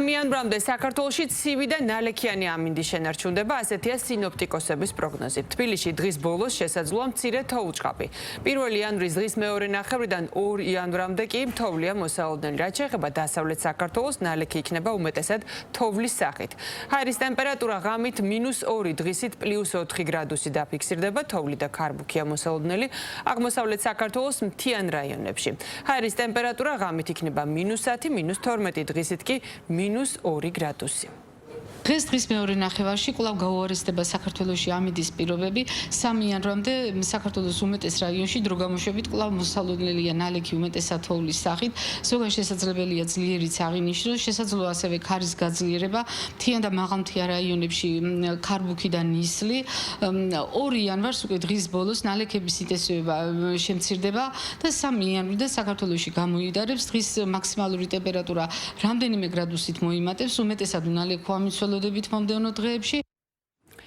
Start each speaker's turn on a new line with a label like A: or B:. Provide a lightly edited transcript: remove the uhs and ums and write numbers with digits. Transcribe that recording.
A: იანვრამდე საქართველოში ცივი და ნალექიანი ამინდი შენარჩუნდება, ასეთია სინოპტიკოსების პროგნოზი. თბილისში დღის ბოლოს შესაძლოა მცირე თოვლ-ჭყაპი. 1 იანვრის დღის მეორე ნახევრიდან 2 იანვრამდე კი თოვლია მოსალოდნელი. რაც შეეხება დასავლეთ საქართველოს, ნალექი იქნება უმეტესად თოვლის სახით. ჰაერის ტემპერატურა ღამით -2 დღისით +4 გრადუსი დაფიქსირდება, თოვლი და ქარბუქია მოსალოდნელი აღმოსავლეთ საქართველოს მთიან რაიონებში. ჰაერის ტემპერატურა ღამით იქნება -10, -12 დღისით კი -2 გრადუსი.
B: დღის მეორე ნახევარში კვლავ გაუარესდება საქართველოში ამინდის პირობები. 3 იანვრამდე საქართველოს უმეტეს რაიონში დრო გამოშვებით კვლავ მოსალოდნელია ნალექი უმეტესად თოვლის სახით. ზოგადად შესაძლებელია ძლიერიც აღინიშნოს, შესაძლოა ასევე ქარის გაძლიერება, მთიან და მაღალმთიან რაიონებში ქარბუქი და ნისლი. 2 იანვარს უკვე დღის ბოლოს ნალექების ინტენსივობა შემცირდება და 3 იანვრიდან საქართველოში გამოიადარებს. დღის მაქსიმალური ტემპერატურა რამდენიმე გრადუსით მოიმატებს, უმეტესად უნალექო ამიცვალოდებით მომდევნო დღეებში.